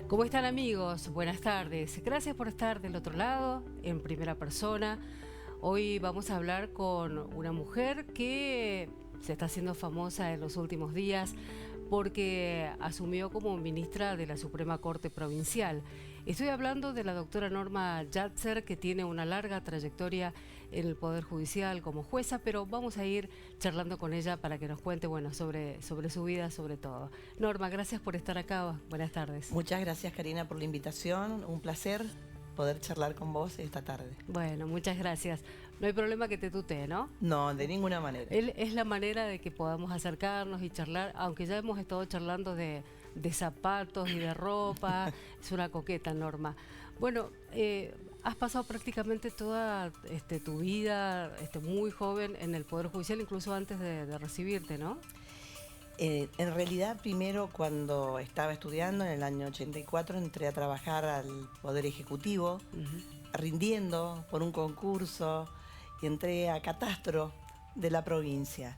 ¿Cómo están, amigos? Buenas tardes. Gracias por estar del otro lado, en primera persona. Hoy vamos a hablar con una mujer que se está haciendo famosa en los últimos días porque asumió como ministra de la Suprema Corte Provincial. Estoy hablando de la doctora Norma Yatzer, que tiene una larga trayectoria en el Poder Judicial como jueza, pero vamos a ir charlando con ella para que nos cuente, bueno, sobre su vida, sobre todo. Norma, gracias por estar acá. Buenas tardes. Muchas gracias, Karina, por la invitación. Un placer poder charlar con vos esta tarde. Bueno, muchas gracias. No hay problema que te tutee, ¿no? No, de ninguna manera. Es la manera de que podamos acercarnos y charlar, aunque ya hemos estado charlando de zapatos y de ropa. Es una coqueta, Norma. Bueno, has pasado prácticamente toda tu vida muy joven en el Poder Judicial, incluso antes de recibirte, ¿no? En realidad, primero cuando estaba estudiando, en el año 84, entré a trabajar al Poder Ejecutivo, rindiendo por un concurso, y entré a Catastro de la provincia.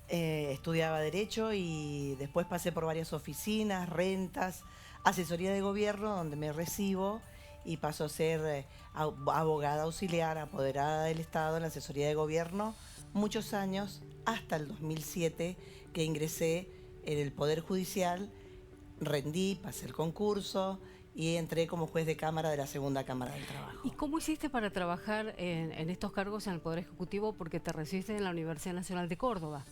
Estudiaba Derecho y después pasé por varias oficinas, rentas, asesoría de gobierno, donde me recibo y paso a ser abogada auxiliar, apoderada del Estado en la asesoría de gobierno, muchos años, hasta el 2007, que ingresé en el Poder Judicial, rendí, pasé el concurso y entré como juez de cámara de la Segunda Cámara del Trabajo. ¿Y cómo hiciste para trabajar en estos cargos en el Poder Ejecutivo? Porque te recibiste en la Universidad Nacional de Córdoba.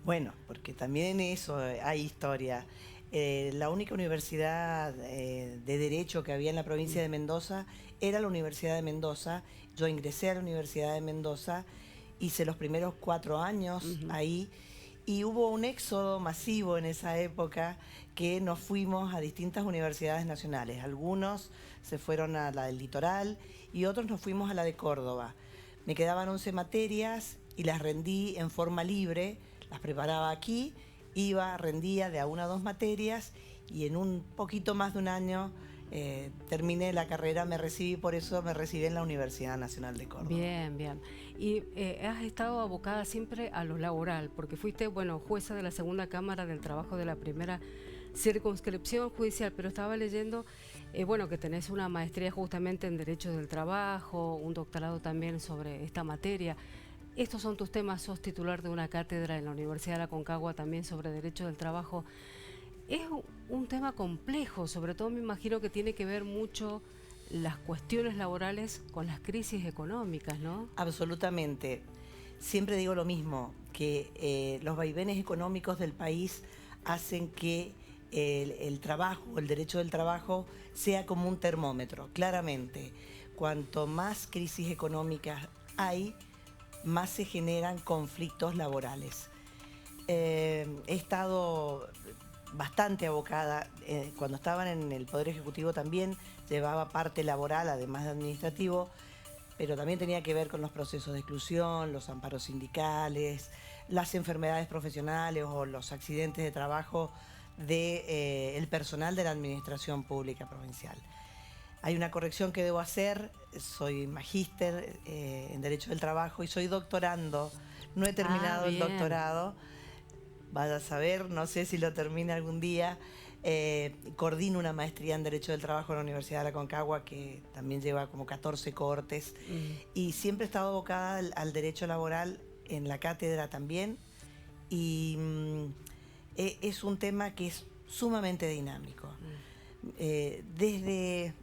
Bueno, porque también en eso hay historia. La única universidad de Derecho que había en la provincia de Mendoza era la Universidad de Mendoza. Yo ingresé a la Universidad de Mendoza, hice los primeros 4 años ahí, y hubo un éxodo masivo en esa época que nos fuimos a distintas universidades nacionales. Algunos se fueron a la del Litoral y otros nos fuimos a la de Córdoba. Me quedaban 11 materias y las rendí en forma libre, las preparaba aquí, iba, rendía de a 1 a 2 materias y en un poquito más de un año terminé la carrera, me recibí, por eso me recibí en la Universidad Nacional de Córdoba. Bien, bien. Y has estado abocada siempre a lo laboral, porque fuiste, bueno, jueza de la Segunda Cámara del Trabajo de la primera circunscripción judicial, pero estaba leyendo, bueno, que tenés una maestría justamente en Derecho del Trabajo, un doctorado también sobre esta materia. Estos son tus temas, sos titular de una cátedra en la Universidad de Aconcagua también sobre Derecho del Trabajo. Es un tema complejo, sobre todo me imagino que tiene que ver mucho las cuestiones laborales con las crisis económicas, ¿no? Absolutamente. Siempre digo lo mismo, que los vaivenes económicos del país hacen que el trabajo, el derecho del trabajo, sea como un termómetro. Claramente, cuanto más crisis económicas hay, más se generan conflictos laborales. He estado bastante abocada, cuando estaban en el Poder Ejecutivo también llevaba parte laboral, además de administrativo, pero también tenía que ver con los procesos de exclusión, los amparos sindicales, las enfermedades profesionales o los accidentes de trabajo del personal de la Administración Pública Provincial. Hay una corrección que debo hacer, soy magíster en Derecho del Trabajo y soy doctorando, no he terminado el doctorado. Vaya a saber, no sé si lo termine algún día. Coordino una maestría en Derecho del Trabajo en la Universidad de Aconcagua, que también lleva como 14 cortes. Y siempre he estado abocada al derecho laboral en la cátedra también. Y es un tema que es sumamente dinámico. Desde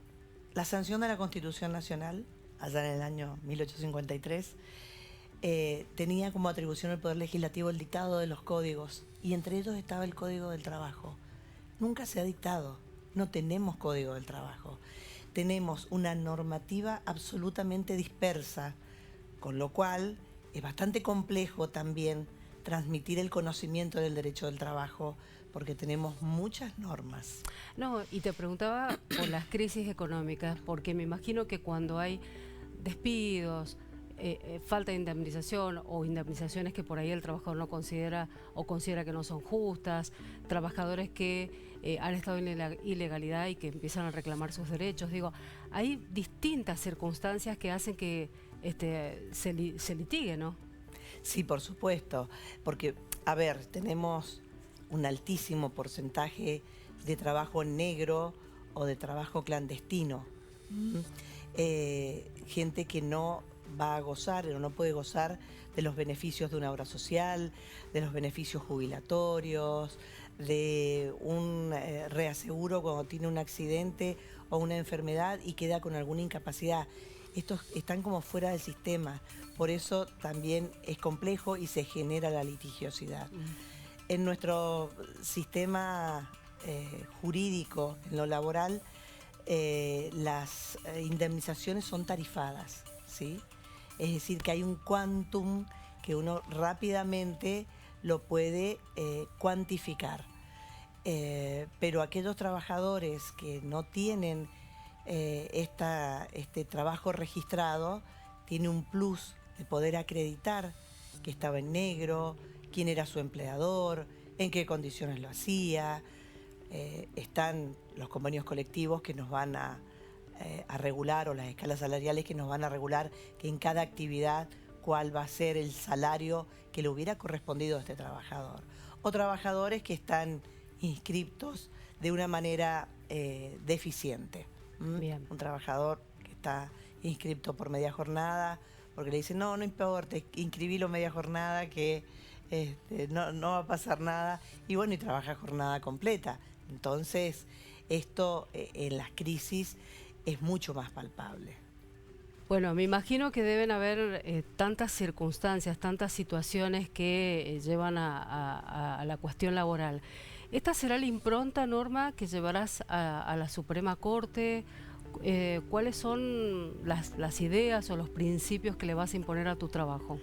la sanción de la Constitución Nacional, allá en el año 1853, tenía como atribución el Poder Legislativo el dictado de los códigos, y entre ellos estaba el Código del Trabajo. Nunca se ha dictado, no tenemos Código del Trabajo. Tenemos una normativa absolutamente dispersa, con lo cual es bastante complejo también transmitir el conocimiento del derecho del trabajo, porque tenemos muchas normas. No, y te preguntaba por las crisis económicas, porque me imagino que cuando hay despidos, falta de indemnización o indemnizaciones que por ahí el trabajador no considera o considera que no son justas, trabajadores que han estado en la ilegalidad y que empiezan a reclamar sus derechos. Digo, hay distintas circunstancias que hacen que se litigue, ¿no? Sí, por supuesto, porque, a ver, tenemos un altísimo porcentaje de trabajo negro o de trabajo clandestino. Gente que no va a gozar o no puede gozar de los beneficios de una obra social, de los beneficios jubilatorios, de un reaseguro cuando tiene un accidente o una enfermedad y queda con alguna incapacidad. Estos están como fuera del sistema, por eso también es complejo y se genera la litigiosidad. En nuestro sistema jurídico, en lo laboral, las indemnizaciones son tarifadas, ¿sí? Es decir, que hay un quantum que uno rápidamente lo puede cuantificar. Pero aquellos trabajadores que no tienen este trabajo registrado, tiene un plus de poder acreditar que estaba en negro, quién era su empleador, en qué condiciones lo hacía. Están los convenios colectivos que nos van a regular, o las escalas salariales que nos van a regular que en cada actividad cuál va a ser el salario que le hubiera correspondido a este trabajador. O trabajadores que están inscriptos de una manera deficiente. Bien. Un trabajador que está inscripto por media jornada, porque le dicen, no importa, inscribilo media jornada que no va a pasar nada, y bueno, y trabaja jornada completa. Entonces, esto en las crisis es mucho más palpable. Bueno, me imagino que deben haber tantas circunstancias, tantas situaciones que llevan a la cuestión laboral. ¿Esta será la impronta, Norma, que llevarás a la Suprema Corte? ¿Cuáles son las ideas o los principios que le vas a imponer a tu trabajo?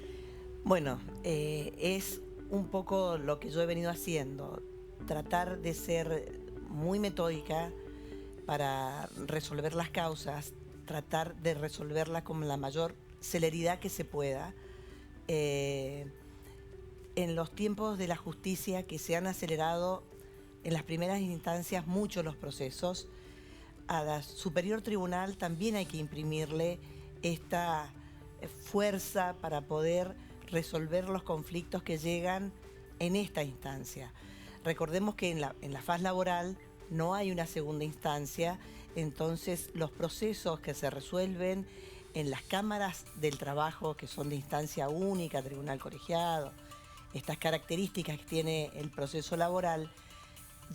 Bueno, es un poco lo que yo he venido haciendo, tratar de ser muy metódica para resolver las causas, tratar de resolverlas con la mayor celeridad que se pueda. En los tiempos de la justicia, que se han acelerado en las primeras instancias mucho los procesos, a la Superior Tribunal también hay que imprimirle esta fuerza para poder resolver los conflictos que llegan en esta instancia. Recordemos que en la faz laboral no hay una segunda instancia, entonces los procesos que se resuelven en las cámaras del trabajo, que son de instancia única, tribunal colegiado, estas características que tiene el proceso laboral,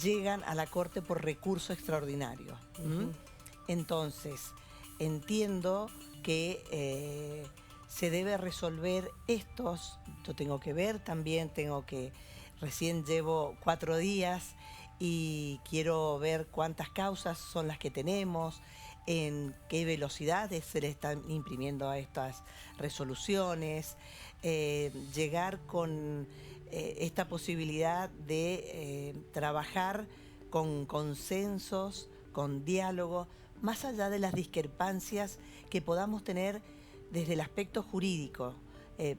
llegan a la Corte por recurso extraordinario. Entonces, entiendo que se debe resolver estos. Yo tengo que ver también, recién llevo 4 días y quiero ver cuántas causas son las que tenemos, en qué velocidades se le están imprimiendo a estas resoluciones, llegar con esta posibilidad de trabajar con consensos, con diálogo, más allá de las discrepancias que podamos tener desde el aspecto jurídico,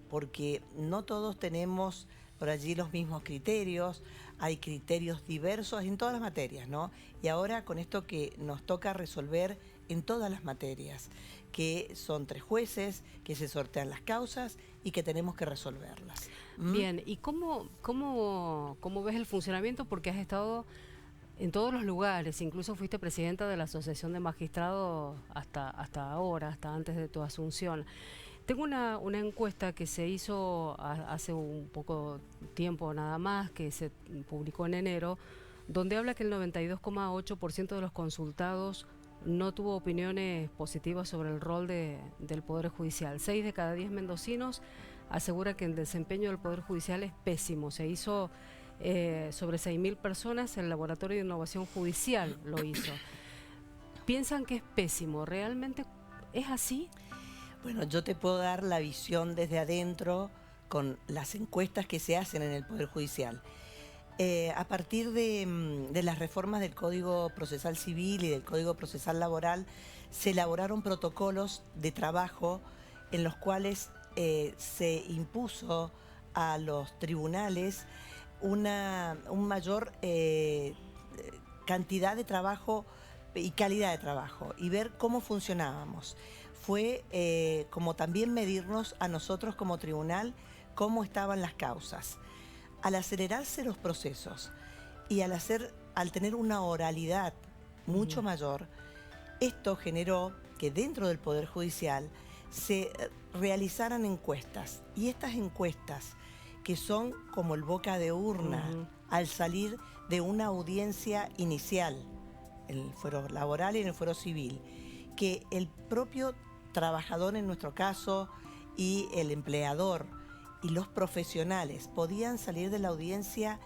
porque no todos tenemos por allí los mismos criterios, hay criterios diversos en todas las materias, ¿no? Y ahora con esto que nos toca resolver en todas las materias, que son 3 jueces, que se sortean las causas y que tenemos que resolverlas. Bien, ¿y cómo ves el funcionamiento? Porque has estado en todos los lugares, incluso fuiste presidenta de la Asociación de Magistrados hasta ahora, hasta antes de tu asunción. Tengo una encuesta que se hizo hace un poco tiempo nada más, que se publicó en enero, donde habla que el 92,8% de los consultados no tuvo opiniones positivas sobre el rol del Poder Judicial. 6 de cada 10 mendocinos asegura que el desempeño del Poder Judicial es pésimo. Se hizo sobre 6.000 personas, el Laboratorio de Innovación Judicial lo hizo. ¿Piensan que es pésimo? ¿Realmente es así? Bueno, yo te puedo dar la visión desde adentro con las encuestas que se hacen en el Poder Judicial. A partir de las reformas del Código Procesal Civil y del Código Procesal Laboral, se elaboraron protocolos de trabajo en los cuales se impuso a los tribunales una mayor cantidad de trabajo y calidad de trabajo, y ver cómo funcionábamos. Fue como también medirnos a nosotros como tribunal cómo estaban las causas. Al acelerarse los procesos y al tener una oralidad mucho mayor. Esto generó que dentro del Poder Judicial se realizaran encuestas. Y estas encuestas, que son como el boca de urna, al salir de una audiencia inicial, en el fuero laboral y en el fuero civil, que el propio trabajador en nuestro caso y el empleador y los profesionales podían salir de la audiencia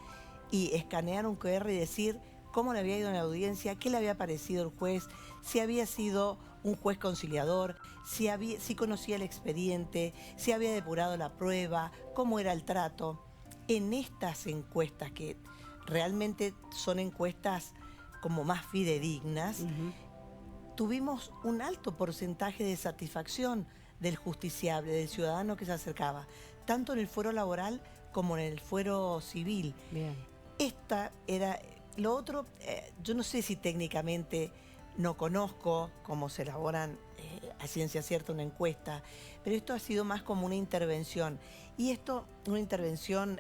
y escanear un QR y decir cómo le había ido en la audiencia, qué le había parecido el juez, si había sido un juez conciliador, si conocía el expediente, si había depurado la prueba, cómo era el trato. En estas encuestas, que realmente son encuestas como más fidedignas, tuvimos un alto porcentaje de satisfacción del justiciable, del ciudadano que se acercaba, tanto en el fuero laboral como en el fuero civil. Bien. Esta era... Lo otro, yo no sé si técnicamente no conozco cómo se elaboran a ciencia cierta una encuesta, pero esto ha sido más como una intervención. Y esto, una intervención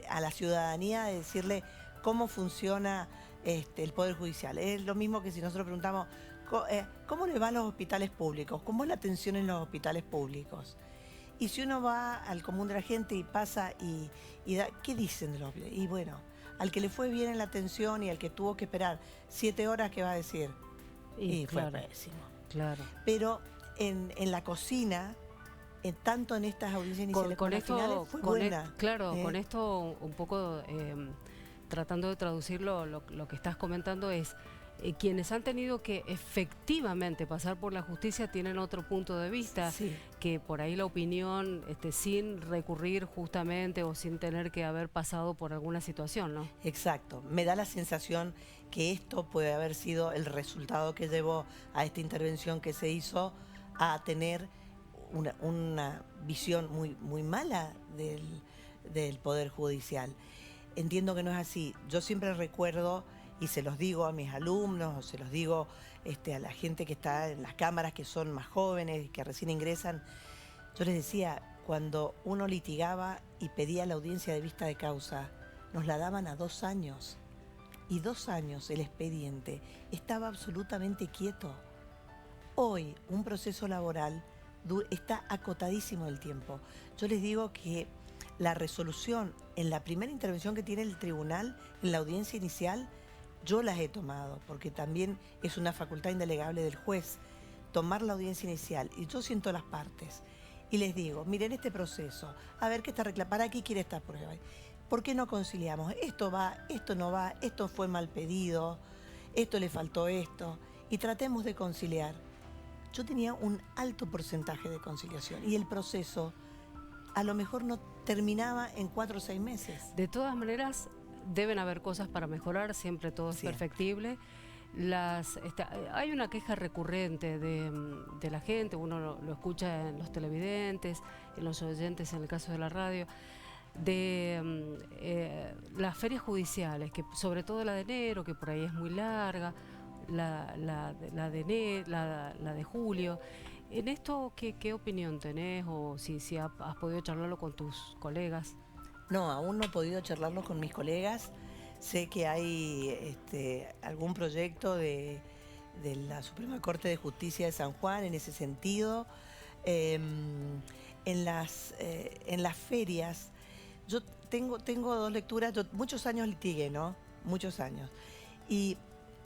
a la ciudadanía, de decirle cómo funciona el Poder Judicial. Es lo mismo que si nosotros preguntamos, ¿cómo le va a los hospitales públicos? ¿Cómo es la atención en los hospitales públicos? Y si uno va al común de la gente y pasa y da, ¿qué dicen de los hospitales? Y bueno, al que le fue bien en la atención y al que tuvo que esperar 7 horas, ¿qué va a decir? Y claro, fue pésimo. Claro. Pero en la cocina, tanto en estas audiencias iniciales Con como esto, finales, fue buena. Con esto un poco tratando de traducir lo que estás comentando es quienes han tenido que efectivamente pasar por la justicia tienen otro punto de vista, Sí. que por ahí la opinión sin recurrir justamente o sin tener que haber pasado por alguna situación, ¿no? Exacto. Me da la sensación que esto puede haber sido el resultado que llevó a esta intervención que se hizo a tener una visión muy mala del Poder Judicial. Entiendo que no es así. Yo siempre recuerdo, y se los digo a mis alumnos, o se los digo a la gente que está en las cámaras, que son más jóvenes y que recién ingresan, yo les decía, cuando uno litigaba y pedía la audiencia de vista de causa, nos la daban a 2 años. Y 2 años el expediente estaba absolutamente quieto. Hoy un proceso laboral está acotadísimo el tiempo. Yo les digo que la resolución en la primera intervención que tiene el tribunal, en la audiencia inicial, yo las he tomado, porque también es una facultad indelegable del juez tomar la audiencia inicial, y yo siento las partes y les digo, miren este proceso, a ver qué está reclamando, ¿para qué quiere esta prueba? ¿Por qué no conciliamos? Esto va, esto no va, esto fue mal pedido, esto le faltó esto, y tratemos de conciliar. Yo tenía un alto porcentaje de conciliación y el proceso a lo mejor no terminaba en 4 o 6 meses. De todas maneras, deben haber cosas para mejorar, siempre todo es perfectible. Hay una queja recurrente de la gente, uno lo escucha en los televidentes, en los oyentes, en el caso de la radio, de las ferias judiciales, que sobre todo la de enero, que por ahí es muy larga, la de julio. En esto, ¿qué opinión tenés, o si has podido charlarlo con tus colegas? No, aún no he podido charlarlo con mis colegas. Sé que hay algún proyecto de la Suprema Corte de Justicia de San Juan en ese sentido. En las ferias, yo tengo 2 lecturas. Yo muchos años litigué, ¿no? Muchos años. Y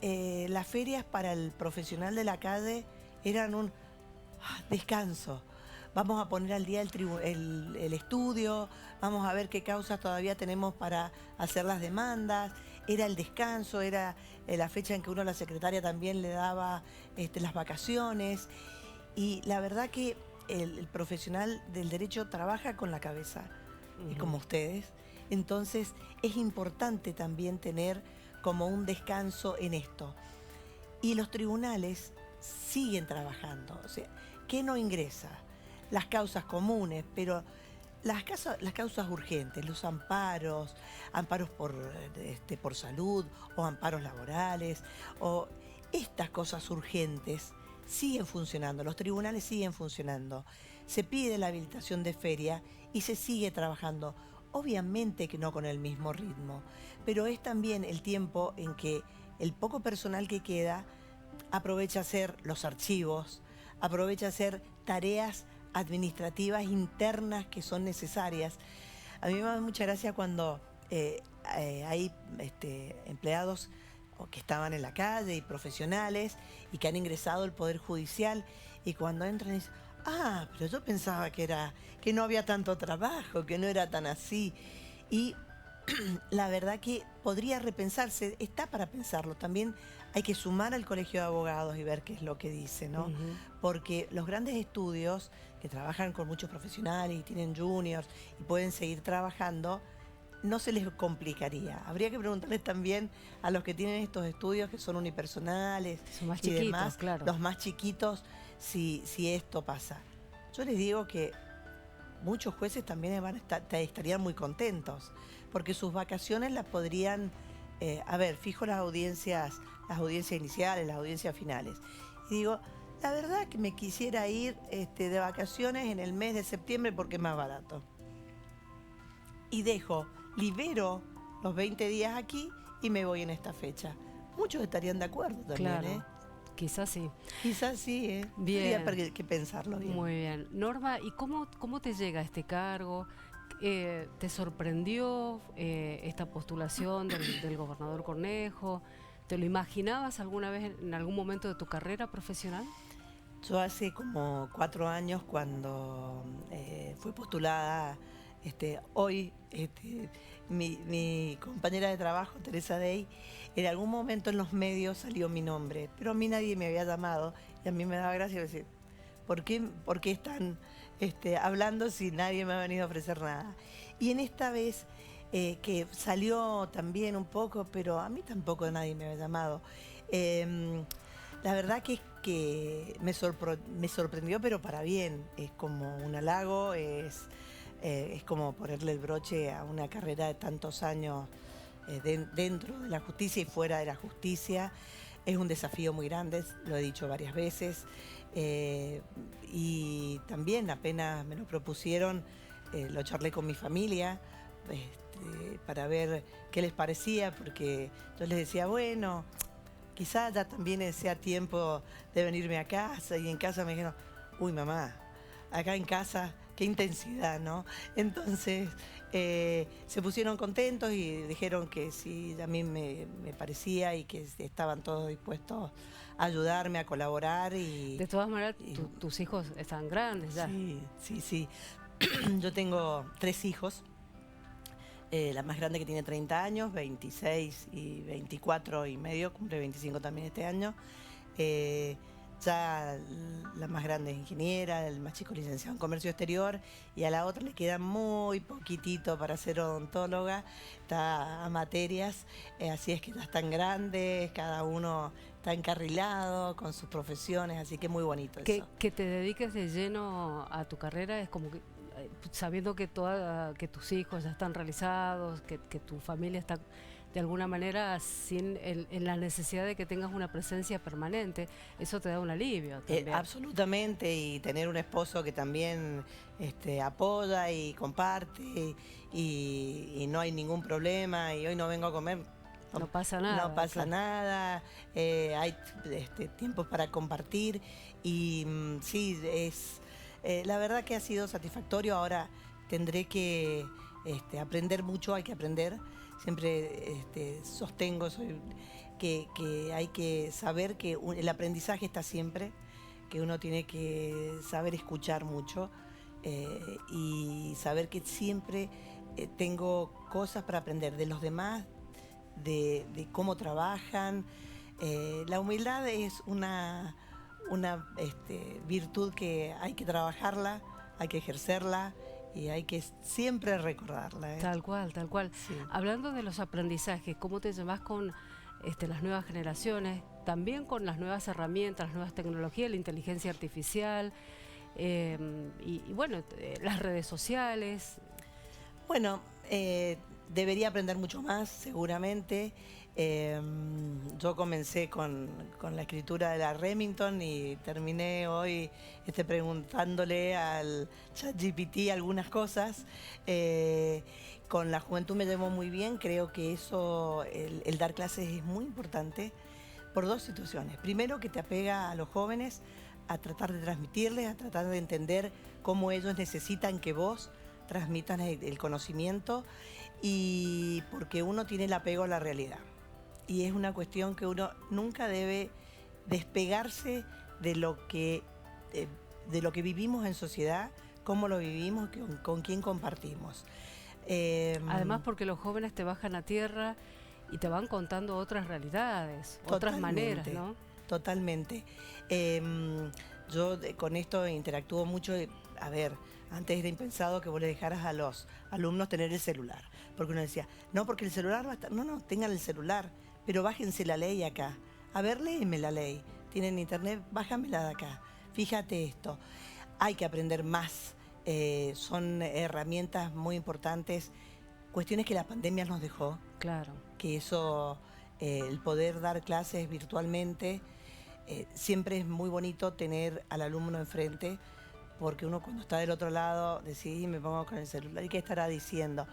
las ferias para el profesional de la calle eran un descanso. Vamos a poner al día el estudio, vamos a ver qué causas todavía tenemos para hacer las demandas. Era el descanso, era la fecha en que uno a la secretaria también le daba las vacaciones. Y la verdad que el profesional del derecho trabaja con la cabeza, como ustedes. Entonces es importante también tener como un descanso en esto. Y los tribunales siguen trabajando. O sea, ¿qué no ingresa? Las causas comunes, pero las causas urgentes, los amparos por salud, o amparos laborales, o estas cosas urgentes siguen funcionando, los tribunales siguen funcionando. Se pide la habilitación de feria y se sigue trabajando. Obviamente que no con el mismo ritmo, pero es también el tiempo en que el poco personal que queda aprovecha a hacer los archivos, aprovecha a hacer tareas administrativas internas que son necesarias. A mí me da mucha gracia cuando hay empleados que estaban en la calle y profesionales y que han ingresado al Poder Judicial, y cuando entran dicen, pero yo pensaba que no había tanto trabajo, que no era tan así. Y la verdad que podría repensarse, está para pensarlo. También hay que sumar al Colegio de Abogados y ver qué es lo que dice, ¿no? Porque los grandes estudios que trabajan con muchos profesionales y tienen juniors y pueden seguir trabajando, no se les complicaría. Habría que preguntarles también a los que tienen estos estudios que son unipersonales, son más y chiquitos, demás, claro. los más chiquitos, si esto pasa. Yo les digo que muchos jueces también estarían muy contentos, porque sus vacaciones las podrían, fijo las audiencias iniciales, las audiencias finales. Y digo, la verdad que me quisiera ir de vacaciones en el mes de septiembre porque es más barato. Y libero los 20 días aquí y me voy en esta fecha. Muchos estarían de acuerdo también, claro. Quizás sí. Quizás sí, Bien. Habría que pensarlo bien. Muy bien. Norma, ¿y cómo te llega este cargo? ¿Te sorprendió esta postulación del gobernador Cornejo? ¿Te lo imaginabas alguna vez en algún momento de tu carrera profesional? Yo hace como 4 años, cuando fui postulada, hoy mi compañera de trabajo, Teresa Day, en algún momento en los medios salió mi nombre, pero a mí nadie me había llamado, y a mí me daba gracia decir, ¿por qué están hablando si nadie me ha venido a ofrecer nada? Y en esta vez, que salió también un poco, pero a mí tampoco nadie me había llamado. La verdad que me sorprendió, pero para bien. Es como un halago, es como ponerle el broche a una carrera de tantos años dentro de la justicia y fuera de la justicia. Es un desafío muy grande, lo he dicho varias veces. Y también apenas me lo propusieron, lo charlé con mi familia para ver qué les parecía, porque yo les decía, bueno, quizás ya también sea tiempo de venirme a casa, y en casa me dijeron, uy mamá, acá en casa, qué intensidad, ¿no? Entonces se pusieron contentos y dijeron que sí, a mí me parecía, y que estaban todos dispuestos a ayudarme, a colaborar. De todas maneras, tus hijos están grandes ya. Sí. Yo tengo 3 hijos. La más grande, que tiene 30 años, 26 y 24 y medio, cumple 25 también este año. Ya la más grande es ingeniera, el más chico licenciado en comercio exterior, y a la otra le queda muy poquitito para ser odontóloga, está a materias, así es que ya están grandes, cada uno está encarrilado con sus profesiones, así que muy bonito eso. Que te dediques de lleno a tu carrera es como que, sabiendo que tus hijos ya están realizados, que tu familia está de alguna manera en la necesidad de que tengas una presencia permanente, eso te da un alivio también. Absolutamente, y tener un esposo que también apoya y comparte, y no hay ningún problema, y hoy no vengo a comer. No pasa nada. No pasa nada, hay tiempos para compartir, y sí, la verdad que ha sido satisfactorio. Ahora tendré que aprender mucho, hay que aprender. Siempre sostengo que hay que saber que el aprendizaje está siempre, que uno tiene que saber escuchar mucho, y saber que siempre tengo cosas para aprender de los demás, de cómo trabajan. La humildad es una virtud que hay que trabajarla, hay que ejercerla, y hay que siempre recordarla. Tal cual. Sí. Hablando de los aprendizajes, ¿cómo te llevas con las nuevas generaciones? También con las nuevas herramientas, las nuevas tecnologías, la inteligencia artificial, y bueno, las redes sociales. Bueno, debería aprender mucho más, seguramente. Yo comencé con la escritura de la Remington y terminé hoy preguntándole al ChatGPT algunas cosas. Con la juventud me llevo muy bien, creo que eso, el dar clases es muy importante por dos situaciones. Primero, que te apega a los jóvenes, a tratar de transmitirles, a tratar de entender cómo ellos necesitan que vos transmitas el conocimiento, y porque uno tiene el apego a la realidad. Y es una cuestión que uno nunca debe despegarse de lo que vivimos en sociedad, cómo lo vivimos, con quién compartimos. Además, porque los jóvenes te bajan a tierra y te van contando otras realidades, otras maneras, ¿no? Totalmente. Yo con esto interactúo mucho. A ver, antes era impensado que vos le dejaras a los alumnos tener el celular, porque uno decía, no, porque el celular va a estar... No, tengan el celular, pero bájense la ley acá. A ver, léeme la ley. Tienen internet, bájamela de acá. Fíjate esto. Hay que aprender más. Son herramientas muy importantes. Cuestiones que la pandemia nos dejó. Claro. Que eso, el poder dar clases virtualmente, siempre es muy bonito tener al alumno enfrente, porque uno cuando está del otro lado decide, me pongo con el celular, ¿y qué estará diciendo?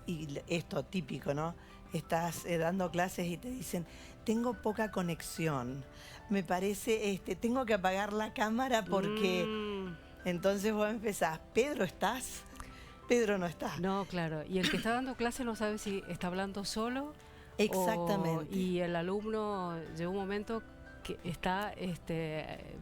Y esto típico, ¿no? Estás dando clases y te dicen, tengo poca conexión, me parece, tengo que apagar la cámara porque... Entonces vos empezás, Pedro, ¿estás? Pedro no está. No, claro. Y el que está dando clase no sabe si está hablando solo. Exactamente. Y el alumno llega un momento que está,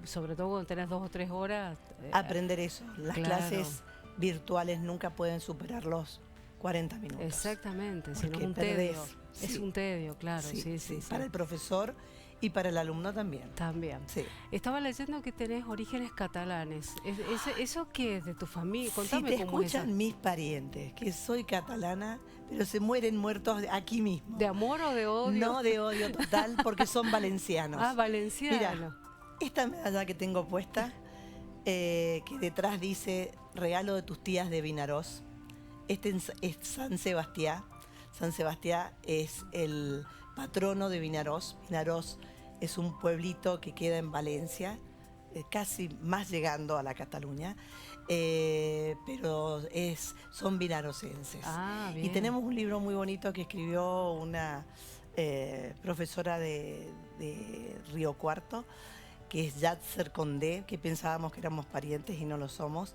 sobre todo cuando tenés 2 o 3 horas. Aprender eso. Las claro. clases virtuales nunca pueden superar los 40 minutos. Exactamente, si no es un perdés, tedio. sí. Es un tedio, claro. Sí. Para el profesor y para el alumno también. También. Sí. Estaba leyendo que tenés orígenes catalanes. ¿Eso qué es de tu familia? Contame si te cómo es escuchan mis parientes, que soy catalana, pero se mueren muertos aquí mismo. ¿De amor o de odio? No, de odio total, porque son valencianos. Ah, valenciano. Mira, esta medalla que tengo puesta, que detrás dice regalo de tus tías de Vinarós. Es San Sebastián. San Sebastián es el patrono de Vinarós. Vinarós es un pueblito que queda en Valencia, casi más llegando a la Cataluña, pero son vinarosenses. Ah, bien. Y tenemos un libro muy bonito que escribió una profesora de Río Cuarto, que es Yatzer Condé, que pensábamos que éramos parientes y no lo somos,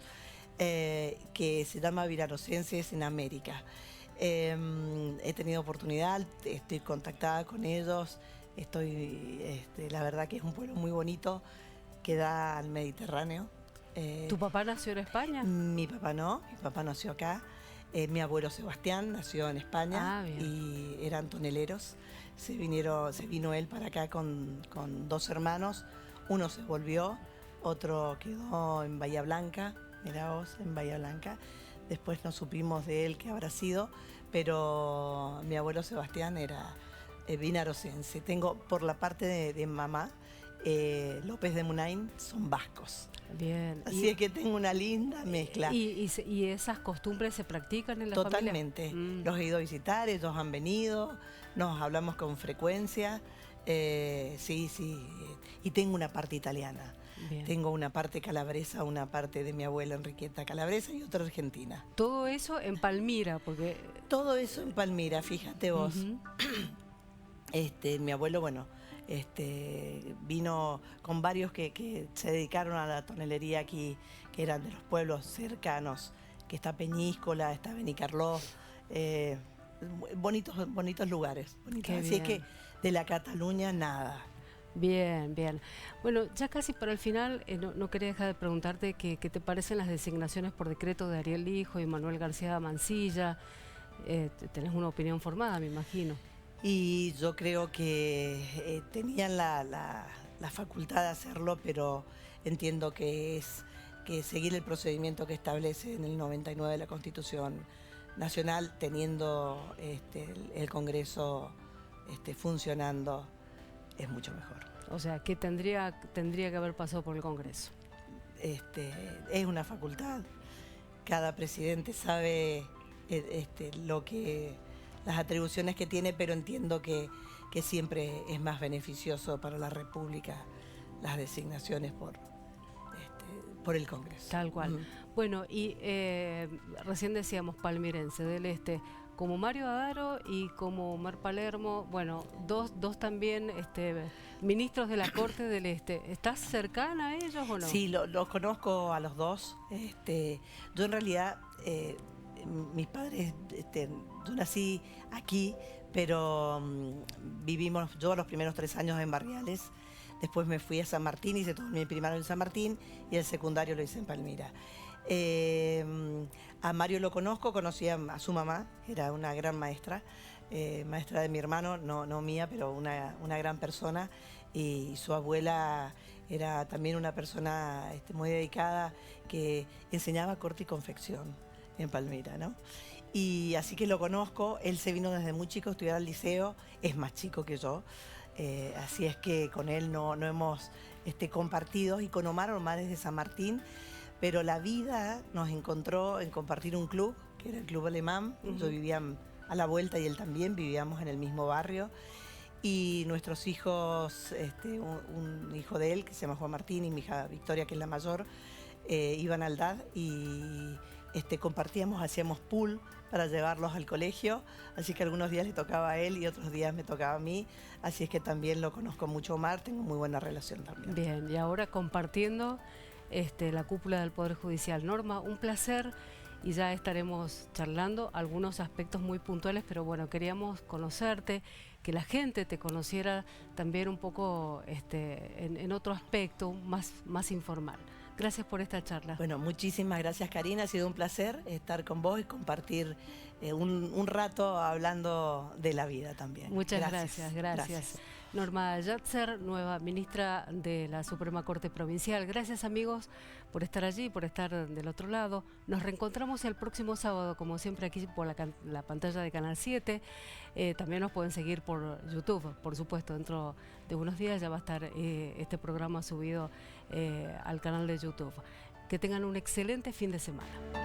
que se llama Vinarosenses en América. He tenido oportunidad, estoy contactada con ellos, la verdad que es un pueblo muy bonito que da al Mediterráneo. ¿Tu papá nació en España? Mi papá no, mi papá nació acá. Mi abuelo Sebastián nació en España y eran toneleros. Se vino él para acá con 2 hermanos, uno se volvió, otro quedó en Bahía Blanca, mirá vos, en Bahía Blanca. Después no supimos de él qué habrá sido, pero mi abuelo Sebastián era vinarosense. Tengo por la parte de mamá, López de Munain, son vascos. Bien. Así es que tengo una linda mezcla. ¿Y esas costumbres se practican en la Totalmente. familia? Los he ido a visitar, ellos han venido, nos hablamos con frecuencia. Sí. Y tengo una parte italiana. Bien. Tengo una parte calabresa, una parte de mi abuela Enriqueta Calabresa y otra argentina. Todo eso en Palmira, porque... Todo eso en Palmira, fíjate vos. Mi abuelo, bueno, vino con varios que se dedicaron a la tonelería aquí, que eran de los pueblos cercanos, que está Peñíscola, está Benicarló, bonitos lugares. Así es que de la Cataluña nada. Bien. Bueno, ya casi para el final, no quería dejar de preguntarte qué te parecen las designaciones por decreto de Ariel Lijo y Manuel García Mansilla. Tenés una opinión formada, me imagino. Y yo creo que tenían la facultad de hacerlo, pero entiendo que es que seguir el procedimiento que establece en el 99 de la Constitución Nacional, teniendo el Congreso funcionando, es mucho mejor. O sea, que tendría que haber pasado por el Congreso. Es una facultad. Cada presidente sabe lo que las atribuciones que tiene, pero entiendo que siempre es más beneficioso para la República las designaciones por el Congreso. Tal cual. Bueno, y recién decíamos palmirense del Este, como Mario Adaro y como Mar Palermo, bueno, dos también ministros de la Corte del Este. ¿Estás cercana a ellos o no? Sí, los conozco a los dos. Yo en realidad, mis padres, yo nací aquí, pero vivimos yo los primeros 3 años en Barriales. Después me fui a San Martín, hice todo mi primario en San Martín y el secundario lo hice en Palmira. A Mario lo conozco, conocí a su mamá, era una gran maestra, maestra de mi hermano, no mía, pero una gran persona. Y su abuela era también una persona muy dedicada que enseñaba corte y confección en Palmira, ¿no? Y así que lo conozco, él se vino desde muy chico a estudiar al liceo, es más chico que yo. Así es que con él no hemos compartido, y con Omar es de San Martín, pero la vida nos encontró en compartir un club, que era el Club Alemán. Yo vivía a la vuelta y él también, vivíamos en el mismo barrio, y nuestros hijos, un hijo de él que se llama Juan Martín y mi hija Victoria, que es la mayor, iban al DAD y compartíamos, hacíamos pool para llevarlos al colegio, así que algunos días le tocaba a él y otros días me tocaba a mí, así es que también lo conozco mucho Omar, tengo muy buena relación también. Bien, y ahora compartiendo la cúpula del Poder Judicial. Norma, un placer, y ya estaremos charlando algunos aspectos muy puntuales, pero bueno, queríamos conocerte, que la gente te conociera también un poco en otro aspecto más informal. Gracias por esta charla. Bueno, muchísimas gracias, Karina. Ha sido un placer estar con vos y compartir un rato hablando de la vida también. Muchas gracias. Norma Yatzer, nueva ministra de la Suprema Corte Provincial. Gracias, amigos, por estar allí, por estar del otro lado. Nos reencontramos el próximo sábado, como siempre, aquí por la pantalla de Canal 7. También nos pueden seguir por YouTube, por supuesto. Dentro de unos días ya va a estar este programa subido al canal de YouTube. Que tengan un excelente fin de semana.